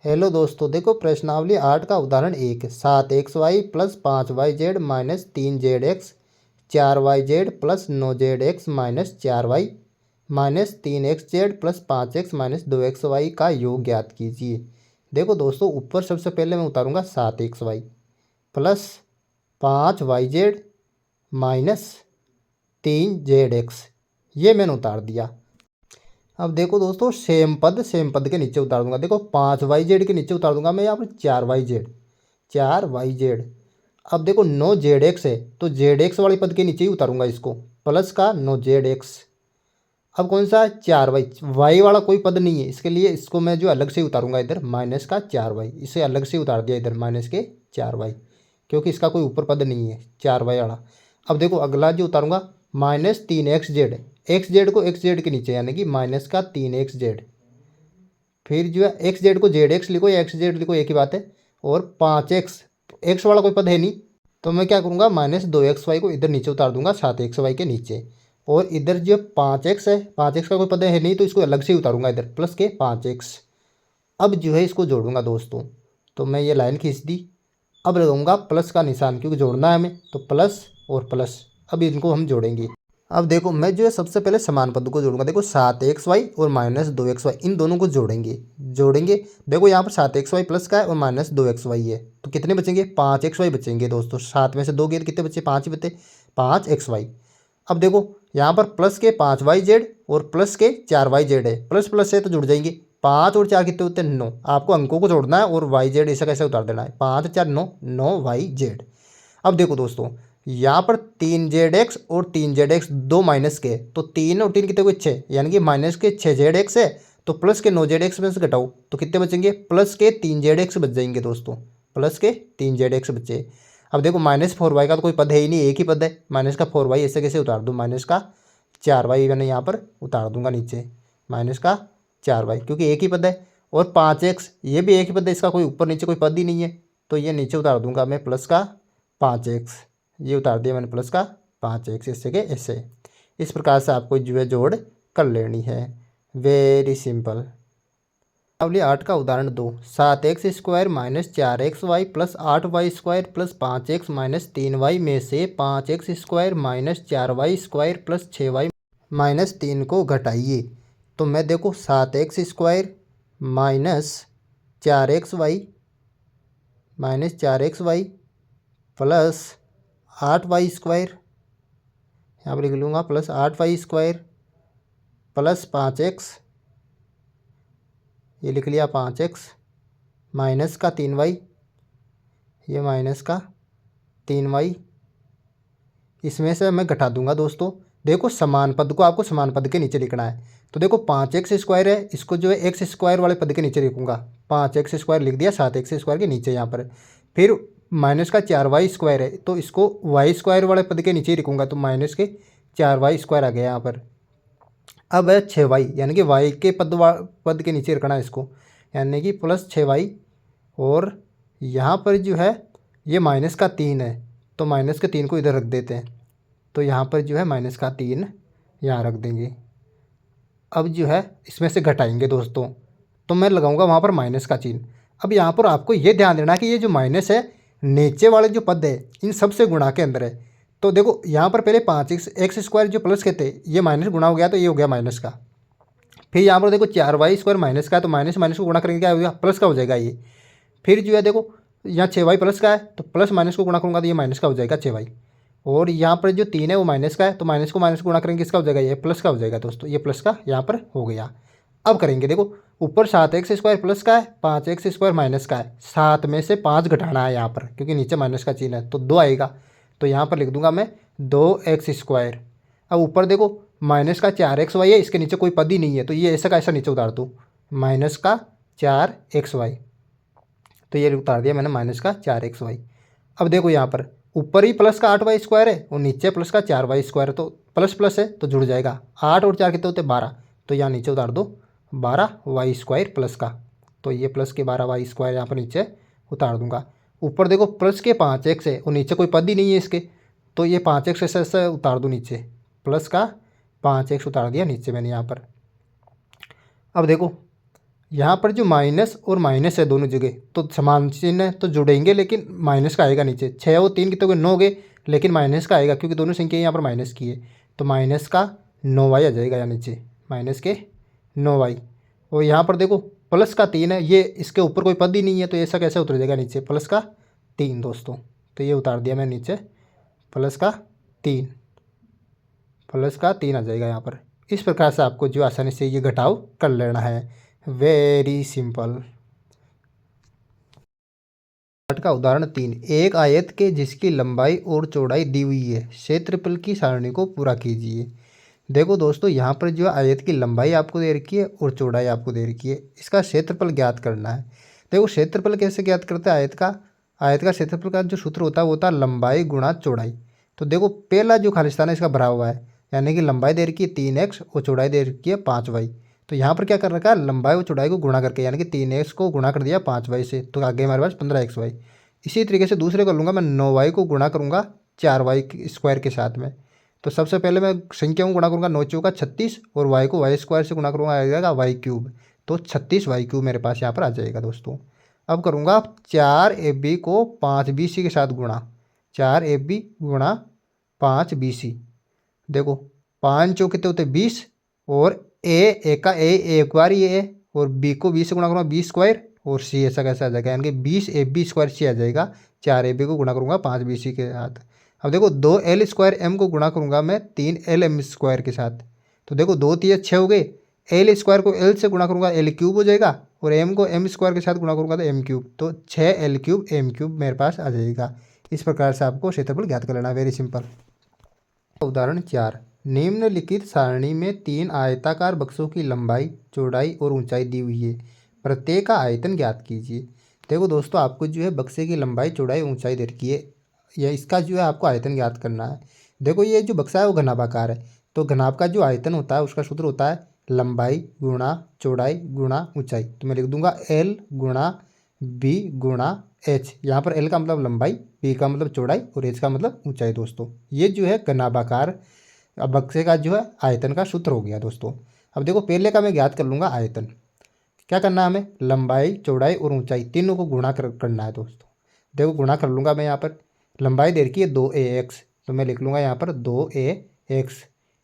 Hello दोस्तों, देखो प्रश्नावली 8 का उदाहरण 1। 7xy plus 5yz minus 3zx, 4yz plus 9zx minus 4y minus 3xz plus 5x minus 2xy का योग ज्ञात कीजिए। देखो दोस्तों, ऊपर सबसे पहले मैं उतारूंगा 7xy plus 5yz minus 3zx, ये मैंने उतार दिया। अब देखो दोस्तों, सेम पद के नीचे उतार दूंगा। देखो 5yz के नीचे उतार दूंगा मैं यहाँ पर 4yz। अब देखो 9zx है तो zx वाले पद के नीचे ही उतारूंगा इसको, प्लस का 9zx। अब कौन सा 4y, y वाला कोई पद नहीं है, इसके लिए इसको मैं जो अलग से उतारूंगा इधर माइनस का 4y, इसे अलग से उतार दिया इधर माइनस के 4y, क्योंकि इसका कोई ऊपर पद नहीं है 4y वाला। अब देखो अगला जो उतारूंगा माइनस 3xz, एक्स जेड को एक्स जेड के नीचे यानी कि माइनस का 3xz। फिर जो है एक्स जेड को जेड एक्स लिखो या एक्स जेड लिखो, एक ही बात है। और 5x, एक्स वाला कोई पद है नहीं तो मैं क्या करूँगा माइनस 2xy को इधर नीचे उतार दूंगा 7xy के नीचे। और इधर जो 5x है, 5x का कोई पद है नहीं तो इसको अलग से ही उतारूंगा इधर प्लस के 5x। अब जो है इसको जोड़ूंगा दोस्तों, तो मैं ये लाइन खींच दी। अब लगाऊंगा प्लस का निशान क्योंकि जोड़ना है हमें, तो प्लस और प्लस। अब इनको हम जोड़ेंगे। अब देखो मैं जो है सबसे पहले समान पद को जोड़ूंगा। देखो 7xy और माइनस 2xy, इन दोनों को जोड़ेंगे। देखो यहाँ पर 7xy प्लस का है और माइनस 2xy है, तो कितने बचेंगे 5xy बचेंगे दोस्तों। 7 में से 2 गए तो कितने बचे 5 ही बचे, 5xy। अब देखो यहाँ पर प्लस के 5yz और प्लस के 4yz है, प्लस प्लस है तो जुड़ जाएंगे। 5 और 4 कितने होते हैं 9। आपको अंकों को जोड़ना है और yz ऐसा कैसे उतार देना है, 5 4 9, 9yz। अब देखो दोस्तों यहाँ पर 3zx और 3zx दो माइनस के, तो 3 और 3 कितने हुए 6, यानी कि माइनस के 6zx है। तो प्लस के 9zx में से घटाओ तो कितने बचेंगे, प्लस के 3zx बच जाएंगे दोस्तों, प्लस के 3zx बचे। अब देखो माइनस 4y का तो कोई पद है ही नहीं, एक ही पद है माइनस का 4y, ऐसे कैसे उतार दूँ, माइनस का 4y मैंने यहाँ पर उतार दूंगा नीचे, माइनस का 4y क्योंकि एक ही पद है। और 5x ये भी एक ही पद है, इसका कोई ऊपर नीचे कोई पद ही नहीं है, तो ये नीचे उतार दूंगा मैं प्लस का 5x, ये उतार दिया मैंने प्लस का 5x, इससे के ऐसे। इस प्रकार से आपको जो है जोड़ कर लेनी है, वेरी सिंपल। अगले 8 का उदाहरण 2। 7x² minus 4xy plus 8y² plus 5x minus 3y में से 5x² minus 4y² plus 6y minus 3 को घटाइए। तो मैं देखो 7x² minus 4xy plus 8y² यहाँ पर लिख लूँगा प्लस 8y² प्लस 5x, ये लिख लिया 5x माइनस का 3y, ये माइनस का 3y, इसमें से मैं घटा दूंगा दोस्तों। देखो समान पद को आपको समान पद के नीचे लिखना है, तो देखो 5x² है, इसको जो है x² वाले पद के नीचे लिखूंगा, 5x² लिख दिया 7x² के नीचे यहाँ पर। फिर माइनस का 4y² है तो इसको y² वाले पद के नीचे ही लिखूंगा, तो माइनस के 4y² आ गया यहाँ पर। अब है 6y, यानी कि y के पद के नीचे रखना है इसको, यानी कि प्लस 6y। और यहाँ पर जो है ये माइनस का 3 है, तो माइनस के 3 को इधर रख देते हैं, तो यहाँ पर जो है माइनस का 3 यहाँ रख देंगे। अब जो है इसमें से घटाएंगे दोस्तों, तो मैं लगाऊंगा वहाँ पर माइनस का चिन्ह। अब यहाँ पर आपको ये ध्यान देना कि ये जो माइनस है नीचे वाले जो पद है इन सब से गुणा के अंदर है। तो देखो यहाँ पर पहले 5x² जो प्लस के थे ये माइनस गुणा हो गया, तो ये हो गया माइनस का। फिर यहाँ पर देखो 4y² माइनस का है, तो माइनस माइनस को गुणा करेंगे क्या हो गया, प्लस का हो जाएगा ये। फिर जो है देखो यहाँ 6y प्लस का है, तो प्लस माइनस को गुणा करूँगा तो ये माइनस का हो जाएगा 6y। और यहाँ पर जो 3 है वो माइनस का है, तो माइनस को माइनस गुणा करेंगे इसका हो जाएगा ये प्लस का हो जाएगा दोस्तों, ये प्लस का यहाँ पर हो गया। अब करेंगे देखो ऊपर 7x² प्लस का है, 5x² माइनस का है, 7 में से 5 घटाना है यहाँ पर क्योंकि नीचे माइनस का चिन्ह है, तो 2 आएगा, तो यहाँ पर लिख दूंगा मैं 2x²। अब ऊपर देखो माइनस का 4xy है, इसके नीचे कोई पद ही नहीं है, तो ये ऐसा का ऐसा नीचे उतार दूँ, माइनस का 4xy, तो ये उतार दिया मैंने माइनस का 4xy। अब देखो यहाँ पर ऊपर ही प्लस का 8y² है और नीचे प्लस का 4y², तो प्लस प्लस है तो जुड़ जाएगा। 8 और 4 कितने होते 12, तो यहाँ नीचे उतार दो 12y² प्लस का, तो ये प्लस के 12y² यहाँ पर नीचे उतार दूंगा। ऊपर देखो प्लस के 5x है और नीचे कोई पद ही नहीं है इसके, तो ये 5x ऐसे उतार दूँ नीचे, प्लस का 5x उतार दिया नीचे मैंने यहाँ पर। अब देखो यहाँ पर जो माइनस और माइनस है दोनों जगह, तो समान चिन्ह है तो जुड़ेंगे, लेकिन माइनस का आएगा नीचे। 6 और 3 कितने हो गए, 9 गए, लेकिन माइनस का आएगा क्योंकि दोनों संख्या यहाँ पर माइनस की है। तो माइनस का 9y आ जाएगा यहाँ नीचे, माइनस के 9y। और यहाँ पर देखो प्लस का 3 है, ये इसके ऊपर कोई पद ही नहीं है, तो ऐसा कैसे उतर जाएगा नीचे, प्लस का 3 दोस्तों। तो ये उतार दिया मैं नीचे, प्लस का 3, प्लस का 3 आ जाएगा यहाँ पर। इस प्रकार से आपको जो आसानी से ये घटाव कर लेना है, वेरी सिंपल। का उदाहरण 3, एक आयत के जिसकी लंबाई और चौड़ाई दी हुई है, क्षेत्रफल की सारणी को पूरा कीजिए। देखो दोस्तों, यहाँ पर जो आयत की लंबाई आपको दे रखी है और चौड़ाई आपको दे रखी है, इसका क्षेत्रफल ज्ञात करना है। देखो क्षेत्रफल कैसे ज्ञात करते हैं आयत का क्षेत्रफल का जो सूत्र होता है वो होता है लंबाई गुणा चौड़ाई। तो देखो पहला जो खालिस्तान है इसका भरा हुआ है, यानी कि लंबाई दे रखी है 3x और चौड़ाई दे रखी है 5y। तो यहाँ पर क्या कर रखा है, लंबाई और चौड़ाई को गुणा करके, यानी कि 3x को गुणा कर दिया 5y से, तो आगे हमारे पास 15xy। इसी तरीके से दूसरे कर लूँगा मैं, 9y को गुणा करूँगा 4y² के साथ में। तो सबसे पहले मैं संख्याओं को गुणा करूँगा, 9 चौका 36, और y को y² से गुणा करूँगा, आ जाएगा y³। तो 36y³ मेरे पास यहाँ पर आ जाएगा दोस्तों। अब करूँगा 4ab को 5bc के साथ गुणा, 4ab गुणा 5bc। देखो 5 चौके कितने होते 20, और एक का एक बार ये है, और b को 20 से गुणा करूँगा b², और c ऐसा कैसे आ जाएगा, यानी कि 20ab² c आ जाएगा। 4ab को गुणा करूँगा 5bc के साथ। अब देखो 2l² m को गुणा करूँगा मैं 3lm² के साथ। तो देखो 2 3 6 हो गए, l² को l से गुणा करूँगा l³ हो जाएगा, और m को m² के साथ गुणा करूँगा तो m³। तो 6l³ m³ मेरे पास आ जाएगा। इस प्रकार से आपको क्षेत्रफल ज्ञात कर लेना, वेरी सिंपल। उदाहरण 4, निम्नलिखित सारणी में 3 आयताकार बक्सों की लंबाई, चौड़ाई और ऊंचाई दी हुई है, प्रत्येक का आयतन ज्ञात कीजिए। देखो दोस्तों, आपको जो है बक्से की लंबाई, चौड़ाई, ऊंचाई दे रखी है, या इसका जो है आपको आयतन ज्ञात करना है। देखो ये जो बक्सा है वो घनाभाकार है, तो घनाभ का जो आयतन होता है उसका सूत्र होता है लंबाई गुणा चौड़ाई गुणा ऊंचाई। तो मैं लिख दूंगा L गुणा B गुणा H। यहाँ पर L का मतलब लंबाई, B का मतलब चौड़ाई, और H का मतलब ऊंचाई। दोस्तों ये जो है घनाभाकार बक्से का जो है आयतन का सूत्र हो गया दोस्तों। अब देखो पहले का मैं ज्ञात कर लूँगा आयतन। क्या करना है हमें, लंबाई, चौड़ाई और ऊंचाई तीनों को गुणा करना है दोस्तों। देखो गुणा कर लूँगा मैं, यहाँ पर लंबाई दे रखी है 2ax, तो मैं लिख लूँगा यहाँ पर 2ax।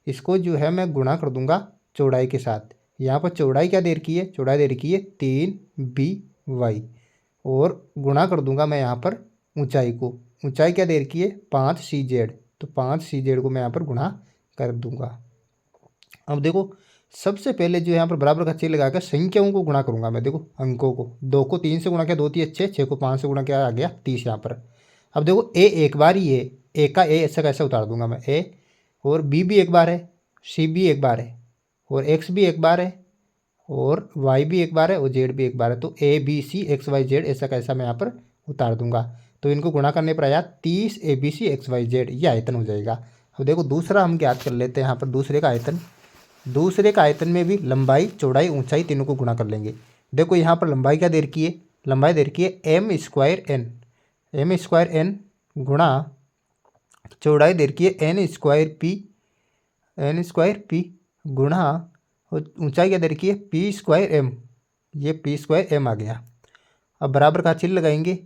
इसको जो है मैं गुणा कर दूंगा चौड़ाई के साथ। यहाँ पर चौड़ाई क्या दे रखी है, चौड़ाई दे रखी है 3by, और गुणा कर दूंगा मैं यहाँ पर ऊंचाई को। ऊंचाई क्या दे रखी है 5cz, तो 5cz को मैं यहाँ पर गुणा कर दूंगा। अब देखो सबसे पहले जो यहाँ पर बराबर का चिन्ह लगाकर संख्याओं को गुणा करूंगा मैं। देखो अंकों को, 2 को 3 से गुणा किया, 2 3 6, 6 को 5 से गुणा किया, आ गया 30 यहाँ पर। अब देखो ए एक बार ही है, ए का ए ऐसा कैसे उतार दूंगा मैं, ए, और बी भी एक बार है, सी भी एक बार है, और एक्स भी एक बार है, और वाई भी एक बार है, और जेड भी एक बार है। तो A B C X Y Z ऐसा कैसा मैं यहाँ पर उतार दूंगा। तो इनको गुणा करने पर आया 30 ABC XYZ, ये आयतन हो जाएगा। अब देखो दूसरा हम ज्ञात कर लेते हैं यहाँ पर दूसरे का आयतन। दूसरे का आयतन में भी लंबाई, चौड़ाई, ऊंचाई तीनों को गुणा कर लेंगे। देखो यहाँ पर लंबाई क्या दे रखी है, लंबाई दे रखी है m²n गुणा चौड़ाई दे रखी है n² गुणा ऊंचाई क्या दे रखी है p²m, ये p²m आ गया। अब बराबर का चिन्ह लगाएंगे।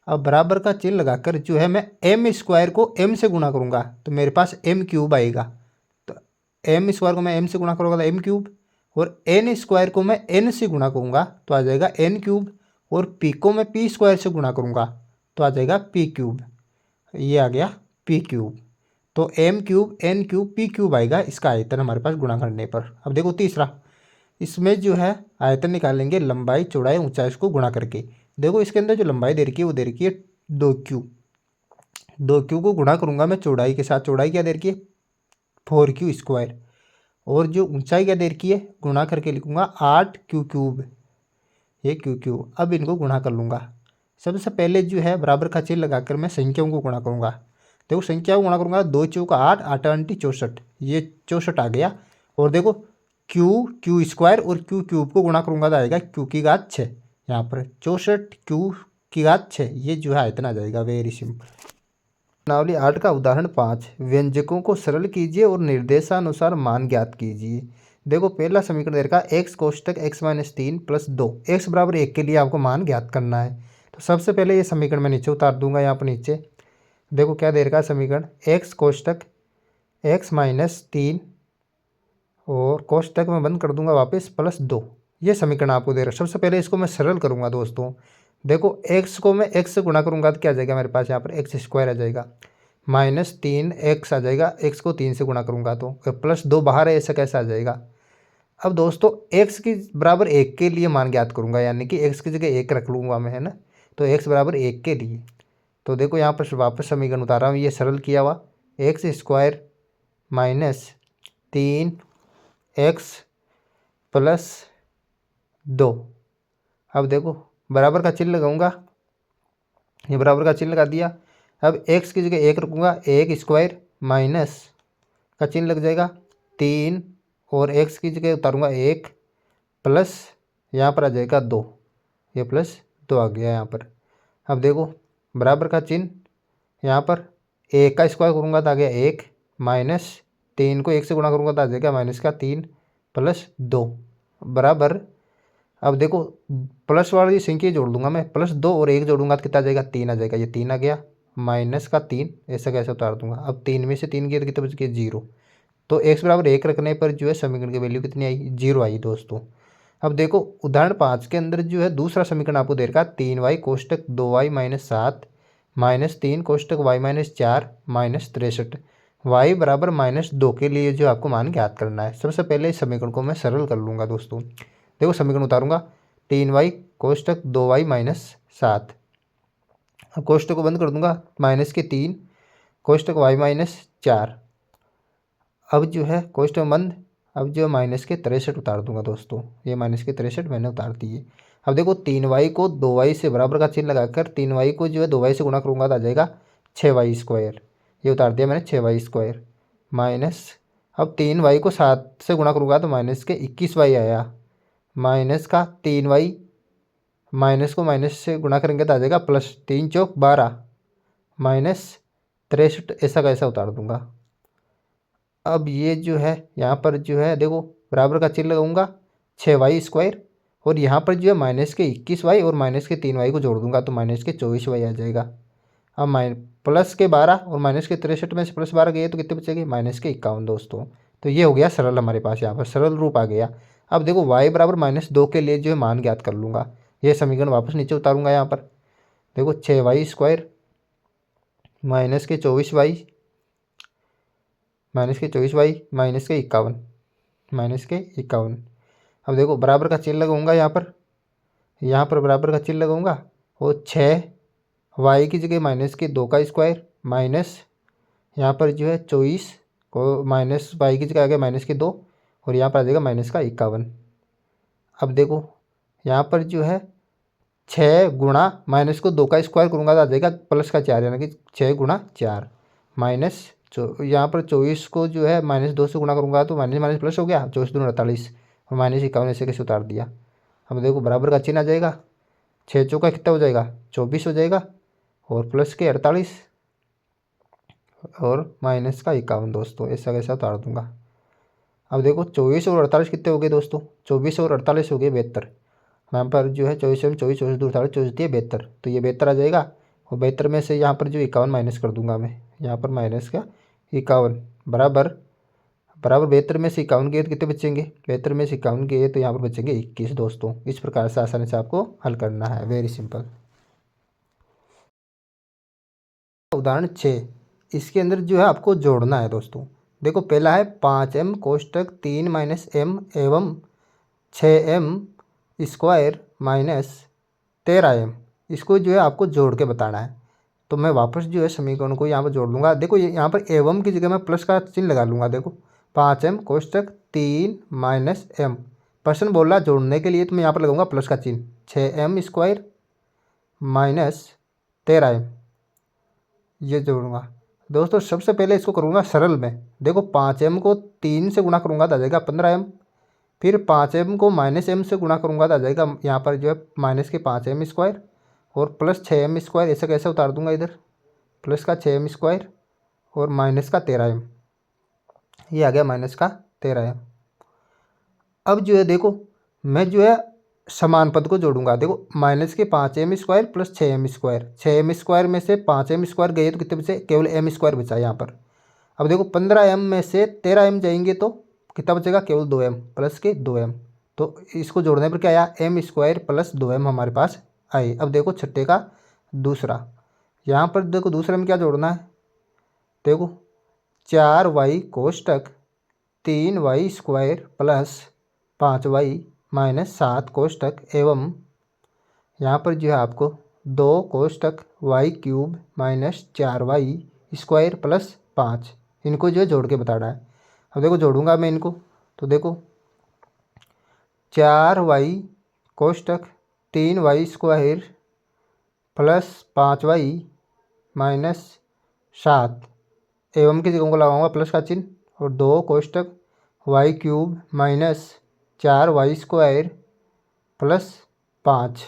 अब बराबर का चिन्ह लगाकर जो है मैं m² को m से गुणा करूँगा तो मेरे पास m³ आएगा। तो m² को मैं m से गुणा करूँगा तो m³, और n² को मैं n से गुणा करूँगा तो आ जाएगा n³, और p को मैं p² से गुणा करूँगा तो आ जाएगा p³। ये आ गया p³। तो m³ n³ p³ आएगा इसका आयतन हमारे पास गुणा करने पर। अब देखो तीसरा, इसमें जो है आयतन निकालेंगे लंबाई, चौड़ाई, ऊंचाई को गुणा करके। देखो इसके अंदर जो लंबाई दे रखी है वो दे रखी है 2q, 2q को गुणा करूँगा मैं चौड़ाई के साथ। चौड़ाई क्या दे रखी है 4q², और जो ऊंचाई क्या दे रखी है गुणा करके लिखूँगा 8q³, ये q³। अब इनको गुणा कर लूँगा। सबसे पहले जो है बराबर का चिन्ह लगाकर मैं संख्याओं को गुणा करूँगा। देखो संख्याओं को गुणा करूँगा, 2 चौका 8, 8 अंटी 64, ये 64 आ गया। और देखो q² और q³ को गुणा करूँगा तो आएगा q⁴ यहाँ पर 64 q⁴, ये जो है आयतन आ जाएगा, वेरी सिंपल। प्रश्नावली 8 का उदाहरण 5, व्यंजकों को सरल कीजिए और निर्देशानुसार मान ज्ञात कीजिए। देखो पहला समीकरण दे रखा है एक्स कोष्टक एक्स माइनस 3 प्लस 2, एक्स बराबर 1 के लिए आपको मान ज्ञात करना है। तो सबसे पहले ये समीकरण मैं नीचे उतार दूंगा यहाँ पर नीचे। देखो क्या दे रखा है समीकरण, एक्स कोष्टक एक्स माइनस 3 और कोष्टक में बंद कर दूंगा वापस प्लस 2, ये समीकरण आपको दे रहा है। सबसे पहले इसको मैं सरल करूंगा दोस्तों। देखो एक्स को मैं एक्स से गुणा करूंगा तो क्या आ जाएगा मेरे पास यहाँ पर एक्स स्क्वायर आ जाएगा, माइनस 3 एक्स आ जाएगा, एक्स को 3 से गुणा करूंगा तो प्लस 2 बाहर है, ऐसा कैसे आ जाएगा। अब दोस्तों एक्स की बराबर 1 के लिए मान ज्ञात करूंगा, यानी कि एक्स की जगह 1 रख लूँगा मैं, है ना। तो एक्स बराबर 1 के लिए, तो देखो यहाँ पर वापस समीकरण उतारा हूँ, ये सरल किया हुआ, x square minus 3 x plus 2। अब देखो बराबर का चिन्ह लगाऊंगा, ये बराबर का चिन्ह लगा दिया। अब एक्स की जगह 1 रखूँगा, 1 स्क्वायर माइनस का चिन्ह लग जाएगा 3 और एक्स की जगह उतारूँगा 1 प्लस यहाँ पर आ जाएगा 2, ये प्लस 2 आ गया यहाँ पर। अब देखो बराबर का चिन्ह, यहाँ पर 1 का स्क्वायर करूँगा तो आ गया 1 माइनस 3 को 1 से गुणा करूँगा तो आ जाएगा माइनस का 3 प्लस 2 बराबर। अब देखो प्लस वाली संख्या जोड़ दूंगा मैं, प्लस 2 और 1 जोड़ूंगा तो कितना आ जाएगा 3 आ जाएगा, ये 3 आ गया माइनस का 3, ऐसा कैसे उतार दूंगा। अब 3 में से 3 गया तो कितना बच गया 0। तो एक्स बराबर 1 रखने पर जो है समीकरण की वैल्यू कितनी आई, 0 आई दोस्तों। अब देखो उदाहरण 5 के अंदर जो है दूसरा समीकरण आपको दे रखा है 3y कोष्टक 2y minus 7 minus 3 कोष्टक y minus 4 minus 63, y बराबर माइनस 2 के लिए जो आपको मान ज्ञात करना है। सबसे पहले इस समीकरण को मैं सरल कर लूँगा दोस्तों। देखो समीकरण उतारूँगा, 3y कोष्टक 2y माइनस 7, अब कोष्टक को बंद कर दूंगा, माइनस के 3 कोष्टक y माइनस 4, अब जो है कोष्टक बंद, अब जो माइनस के 63 उतार दूंगा दोस्तों, ये माइनस के 63 मैंने उतार दिए। अब देखो 3y को 2y से बराबर का चिन्ह लगाकर 3y को जो है 2y से गुणा करूँगा तो आ जाएगा 6y स्क्वायर, ये उतार दिया मैंने 6y स्क्वायर माइनस, अब 3y को 7 से गुणा करूँगा तो माइनस के 21y आया, माइनस का 3y, माइनस को माइनस से गुणा करेंगे तो आ जाएगा प्लस 3 चौक 12 माइनस 63, ऐसा कैसा उतार दूंगा। अब ये जो है यहाँ पर जो है देखो बराबर का चिन्ह लगाऊंगा 6y स्क्वायर, और यहाँ पर जो है माइनस के 21y और माइनस के 3y को जोड़ दूंगा तो माइनस के 24y आ जाएगा। अब प्लस के 12 और माइनस के 63 में से प्लस 12 गए तो कितने बचेंगे, माइनस के 51 दोस्तों। तो ये हो गया सरल, हमारे पास यहाँ पर सरल रूप आ गया। अब देखो y बराबर -2 के लिए जो है मान ज्ञात कर लूँगा, ये समीकरण वापस नीचे उतारूँगा। यहाँ पर देखो 6y स्क्वायर माइनस के 24y माइनस के 24y माइनस के 51 माइनस के 51। अब देखो बराबर का चिन्ह लगाऊंगा, यहाँ पर बराबर का चिन्ह लगाऊंगा, और 6y की जगह माइनस के 2 का स्क्वायर माइनस यहाँ पर जो है 24 को माइनस y की जगह आ गया माइनस के 2 और यहाँ पर आ जाएगा माइनस का 51। अब देखो यहाँ पर जो है 6 गुणा माइनस को 2 का स्क्वायर करूँगा तो आ जाएगा प्लस का 4, यानी कि 6 गुणा 4 माइनस यहाँ पर 24 को जो है -2 से गुणा करूँगा तो माइनस माइनस प्लस हो गया, 24 दूनी 48 और माइनस 51 ऐसे कैसे उतार दिया। अब देखो बराबर का चिन्ह आ जाएगा, 6 चौका कितना हो जाएगा 24 हो जाएगा, और प्लस के 48 और माइनस का 51 दोस्तों, ऐसा कैसा उतार दूंगा। अब देखो 24 और 48 कितने हो गए दोस्तों, 24 और 48 हो गए 72, यहाँ पर जो है 24 में 24 24 दूर 24 दिए 72, तो ये 72 आ जाएगा, और 72 में से यहाँ पर जो 51 माइनस कर दूंगा मैं, यहाँ पर माइनस का 51 बराबर 72 में से 51 गए तो कितने बचेंगे, 72 में से 51 गए तो यहाँ पर बचेंगे 21 दोस्तों। इस प्रकार से आसानी से आपको हल करना है, वेरी सिंपल। उदाहरण 6, इसके अंदर जो है आपको जोड़ना है दोस्तों। देखो पहला है 5m कोष्टक 3 - m एवं 6m स्क्वायर माइनस 13m, इसको जो है आपको जोड़ के बताना है। तो मैं वापस जो है समीकरण को यहाँ पर जोड़ लूँगा। देखो ये यहाँ पर एवं की जगह मैं प्लस का चिन्ह लगा लूँगा। देखो 5m कोष्टक 3 - m, प्रश्न बोल रहा जोड़ने के लिए, तो मैं यहाँ पर लगाऊंगा प्लस का चिन्ह, 6m स्क्वायर माइनस 13m, ये जोड़ूंगा दोस्तों। सबसे पहले इसको करूँगा सरल में। देखो 5m को 3 से गुणा करूँगा तो आ जाएगा 15m, फिर 5m को -m से गुणा करूँगा तो आ जाएगा यहाँ पर जो है माइनस के 5m स्क्वायर और प्लस 6m स्क्वायर, ऐसा कैसे उतार दूंगा इधर, प्लस का 6m स्क्वायर और माइनस का 13m, ये आ गया माइनस का 13m। अब जो है देखो मैं जो है समान पद को जोड़ूंगा। देखो माइनस के 5m² प्लस 6m², 6m² में से 5m² गए तो कितने बचे, केवल m² बचा यहाँ पर। अब देखो 15m में से 13m जाएंगे तो कितना बचेगा, केवल 2m प्लस के 2m। तो इसको जोड़ने पर क्या आया, m² प्लस 2m हमारे पास आए। अब देखो छठे का दूसरा, यहाँ पर देखो दूसरे में क्या जोड़ना है, देखो 4y कोष्टक 3y² plus 5y minus 7 कोष्टक एवं यहाँ पर जो है आपको 2 कोष्टक y³ माइनस 4y² प्लस 5, इनको जो है जोड़ के बताना है। अब देखो जोड़ूंगा मैं इनको, तो देखो 4y कोष्टक 3y² plus 5y minus 7 एवं की जगह को लगाऊंगा प्लस का चिन्ह, और 2 कोष्टक y³ माइनस 4y² प्लस 5।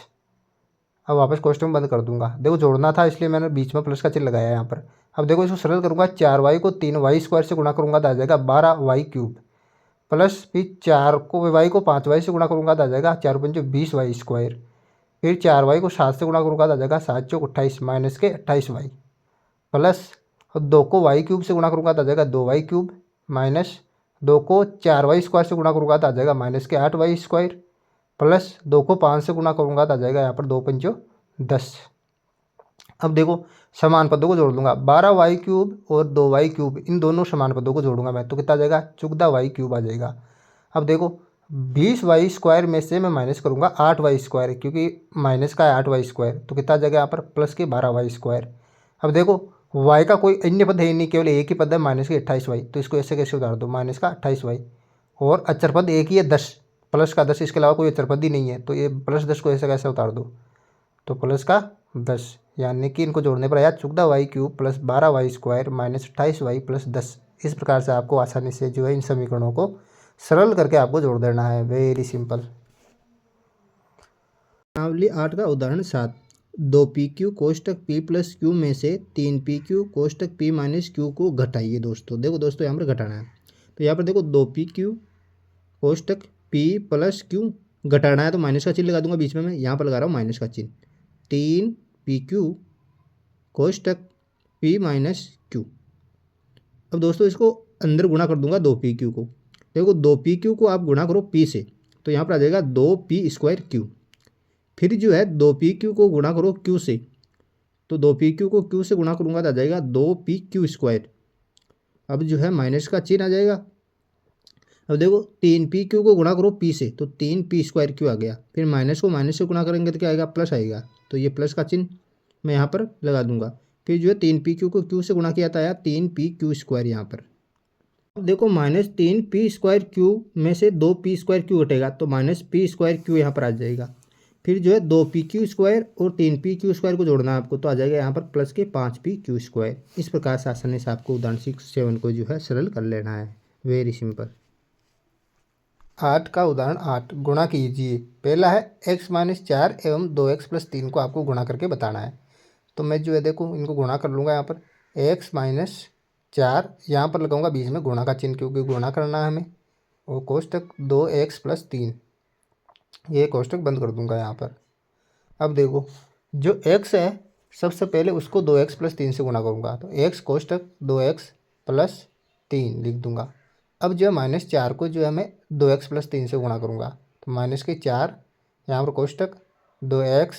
अब वापस कोष्टक बंद कर दूंगा। देखो जोड़ना था इसलिए मैंने बीच में प्लस का चिन्ह लगाया यहाँ पर। अब देखो इसको सरल करूँगा, 4y को 3y² से गुणा करूँगा तो आ जाएगा 12y³ प्लस फिर 4 को y को 5y से गुणा करूँगा तो आ जाएगा 4 पंजे 20y², फिर 4y को 7 से गुणा करूँगा तो आ जाएगा 7 चौक 28 माइनस के 28y प्लस, और 2 को y³ से गुणा करूँगा तो आ जाएगा 2y³ माइनस 2 को 4y² से गुणा करूँगा तो आ जाएगा माइनस के 8y² प्लस 2 को 5 से गुणा करूँगा तो आ जाएगा यहाँ पर 2 पंचो 10। अब देखो समान पदों को जोड़ लूँगा, 12y³ और 2y³ इन दोनों समान पदों को जोड़ूंगा मैं तो कितना आ जाएगा, 14y³ आ जाएगा। अब देखो 20y² में से मैं माइनस करूँगा 8y², क्योंकि माइनस का है 8y² तो कितना आ जाएगा यहाँ पर प्लस के 12y²। अब देखो y का कोई अन्य पद है नहीं, केवल एक ही पद है माइनस के 28y, तो इसको ऐसे कैसे उतार दो, माइनस का 28y, और अचर पद एक ही है 10, प्लस का 10, इसके अलावा कोई अचर पद ही नहीं है, तो ये प्लस 10 को ऐसे कैसे उतार दो, तो प्लस का 10, यानी कि इनको जोड़ने पर आया 14y³ plus 12y² minus 28y plus 10। इस प्रकार से आपको आसानी से जो है इन समीकरणों को सरल करके आपको जोड़ देना है, वेरी सिंपल। प्रश्नावली 8 का उदाहरण 7, 2pq कोष्टक p प्लस q में से 3pq कोष्टक p माइनस q को घटाइए। दोस्तों देखो दोस्तों यहाँ पर घटाना है, तो यहाँ पर देखो 2pq कोष्टक p प्लस q घटाना है तो माइनस का चिन्ह लगा दूंगा बीच में, मैं यहाँ पर लगा रहा हूँ माइनस का चिन्ह, 3pq कोष्टक p माइनस q। अब दोस्तों इसको अंदर गुणा कर दूंगा 2pq को, देखो 2pq को आप गुणा करो p से तो यहाँ पर आ जाएगा 2p²q, फिर जो है 2pq को गुणा करो q से, तो 2pq को q से गुणा करूँगा तो आ जाएगा 2pq²। अब जो है माइनस का चिन्ह आ जाएगा। अब देखो 3pq को गुणा करो p से तो 3p²q आ गया, फिर माइनस को माइनस से गुणा करेंगे तो क्या आएगा, प्लस आएगा, तो ये प्लस का चिन्ह मैं यहाँ पर लगा दूंगा। फिर जो है 3pq को q से गुणा किया था आया 3pq² यहाँ पर। अब देखो माइनस 3p²q में से 2p²q घटेगा तो माइनस p²q यहाँ पर आ जाएगा। फिर जो है 2pq² और 3pq² को जोड़ना है आपको तो आ जाएगा यहाँ पर प्लस के 5pq²। इस प्रकार से आसानी से आपको उदाहरण 6-7 को जो है सरल कर लेना है, वेरी सिंपल। 8 का उदाहरण 8, गुणा कीजिए। पहला है x माइनस 4 एवं 2x प्लस 3 को आपको गुणा करके बताना है। तो मैं जो है देखो इनको गुणा कर लूँगा, यहाँ पर x माइनस 4 यहाँ पर लगाऊंगा बीच में गुणा का चिन्ह क्योंकि गुणा करना है हमें, और कोष्टक 2x प्लस 3, ये कोष्टक बंद कर दूंगा यहाँ पर। अब देखो जो x है सबसे पहले उसको 2x प्लस 3 से गुणा करूँगा तो x कोष्टक 2x प्लस 3 लिख दूंगा। अब जो है माइनस 4 को जो है मैं 2x प्लस 3 से गुणा करूँगा तो माइनस के 4 यहाँ पर कोष्टक 2x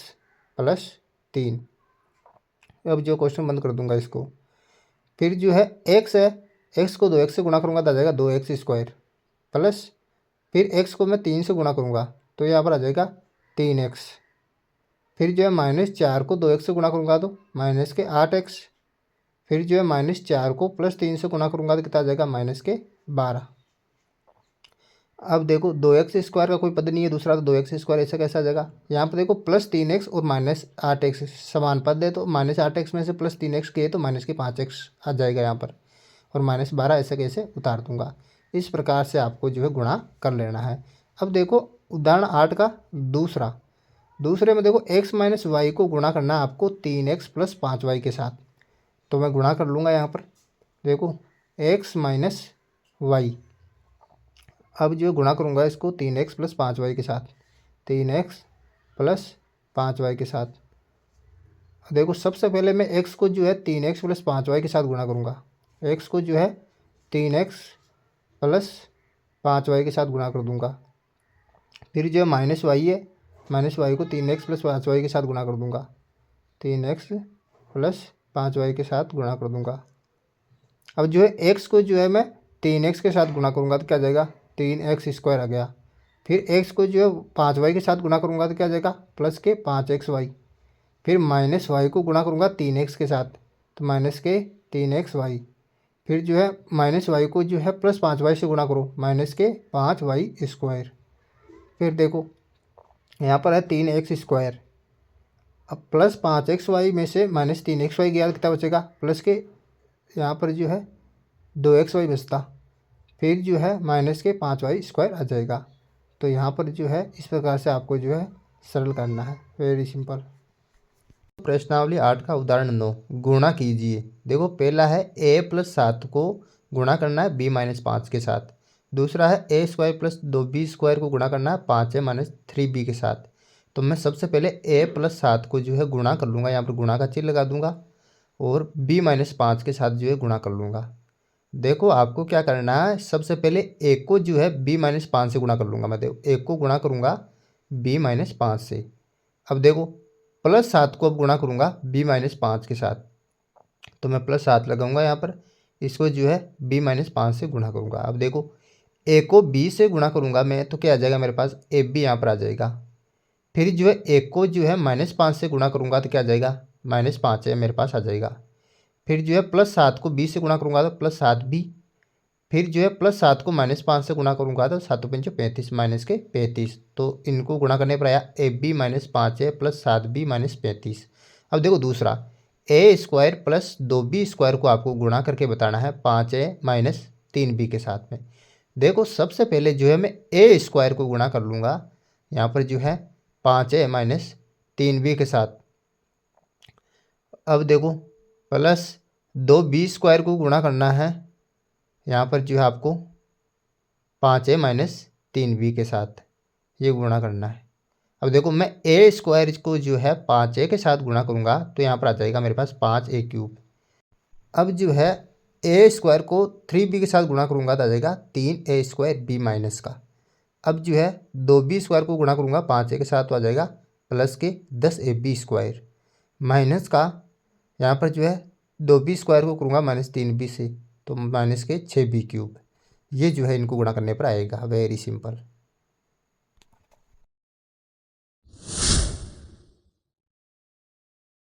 प्लस 3। अब जो क्वेश्चन बंद कर दूंगा इसको। फिर जो है x है, x को 2x से गुणा करूँगा तो आ जाएगा 2x² प्लस, फिर x को मैं 3 से गुणा करूँगा तो यहाँ पर आ जाएगा 3x। फिर जो है माइनस 4 को 2x से गुणा करूँगा तो माइनस के 8x। फिर जो है माइनस 4 को प्लस 3 से गुणा करूँगा तो कितना आ जाएगा माइनस के 12। अब देखो 2x² का कोई पद नहीं है दूसरा, तो 2x² ऐसा कैसा आ जाएगा। यहाँ पर देखो प्लस 3x और माइनस 8x समान पद है तो माइनस 8x में से प्लस 3x किए तो माइनस के 5x आ जाएगा यहाँ पर, और माइनस 12 ऐसे कैसे उतार दूंगा। इस प्रकार से आपको जो है गुणा कर लेना है। अब देखो उदाहरण 8 का दूसरे में देखो x माइनस वाई को गुणा करना है आपको 3x प्लस 5y के साथ, तो मैं गुणा कर लूँगा यहाँ पर। देखो x माइनस वाई, अब जो गुणा करूँगा इसको 3x प्लस 5y के साथ, 3x प्लस 5y के साथ। देखो सबसे पहले मैं x को जो है 3x प्लस 5y के साथ गुणा करूँगा, x को जो है 3x प्लस 5y के साथ गुणा कर दूँगा। फिर जो है माइनस वाई है, माइनस वाई को 3x प्लस 5y के साथ गुणा कर दूँगा, 3x प्लस 5y के साथ गुणा कर दूँगा। अब जो है x को जो है मैं 3x के साथ गुणा करूँगा तो क्या जाएगा, 3x स्क्वायर आ गया। फिर x को जो है 5y के साथ गुणा करूँगा तो क्या जाएगा, प्लस के 5xy। फिर माइनस वाई को गुणा करूँगा 3x के साथ तो माइनस के 3xy। फिर जो है माइनस वाई को जो है प्लस 5y से गुणा करो, माइनस के 5y स्क्वायर। फिर देखो यहाँ पर है 3x स्क्वायर। अब प्लस 5xy में से माइनस 3xy गया तो कितना बचेगा, प्लस के यहाँ पर जो है 2xy बचता। फिर जो है माइनस के 5y स्क्वायर आ जाएगा। तो यहाँ पर जो है इस प्रकार से आपको जो है सरल करना है, वेरी सिंपल। प्रश्नावली 8 का उदाहरण 9, गुणा कीजिए। देखो पहला है a प्लस 7 को गुणा करना है b माइनस 5 के साथ। दूसरा है a square plus 2b square को गुणा करना है 5a माइनस 3b के साथ। तो मैं सबसे पहले a प्लस 7 को जो है गुणा कर लूँगा, यहाँ पर गुणा का चिन्ह लगा दूंगा और b माइनस 5 के साथ जो है गुणा कर लूँगा। देखो आपको क्या करना है, सबसे पहले a को जो है b माइनस 5 से गुणा कर लूँगा। मैं देखो a को गुणा करूँगा b माइनस 5 से। अब देखो प्लस 7 को अब गुणा करूँगा b माइनस 5 के साथ, तो मैं प्लस 7 लगाऊंगा यहाँ पर, इसको जो है b माइनस 5 से गुणा करूँगा। अब देखो a को b से गुणा करूँगा मैं तो क्या आ जाएगा, मेरे पास ए बी यहाँ पर आ जाएगा। फिर जो है a को जो है माइनस 5 से गुणा करूँगा तो क्या आ जाएगा, माइनस 5 है मेरे पास आ जाएगा। फिर जो है प्लस 7 को b से गुणा करूँगा तो प्लस 7b। फिर जो है प्लस 7 को माइनस 5 से गुणा करूँगा तो 7 पंचो 35 माइनस के 35। तो इनको गुणा करने पर आया ए बी माइनस 5 है प्लस 7b माइनस 35। अब देखो दूसरा ए स्क्वायर प्लस 2b स्क्वायर को आपको गुणा करके बताना है 5a माइनस 3b के साथ में। देखो सबसे पहले जो है मैं ए स्क्वायर को गुणा कर लूँगा यहाँ पर जो है 5a माइनस 3b के साथ। अब देखो प्लस 2b स्क्वायर को गुणा करना है यहाँ पर जो है आपको 5a माइनस 3b के साथ, ये गुणा करना है। अब देखो मैं a स्क्वायर को जो है 5a के साथ गुणा करूँगा तो यहाँ पर आ जाएगा मेरे पास 5a क्यूब। अब जो है a स्क्वायर को 3b के साथ गुणा करूँगा तो आ जाएगा 3a स्क्वायर b माइनस का। अब जो है 2b स्क्वायर को गुणा करूँगा 5a के साथ तो आ जाएगा प्लस के 10ab स्क्वायर माइनस का, यहाँ पर जो है 2b स्क्वायर को करूँगा माइनस 3b से तो माइनस के 6b क्यूब। ये जो है इनको गुणा करने पर आएगा, वेरी सिंपल।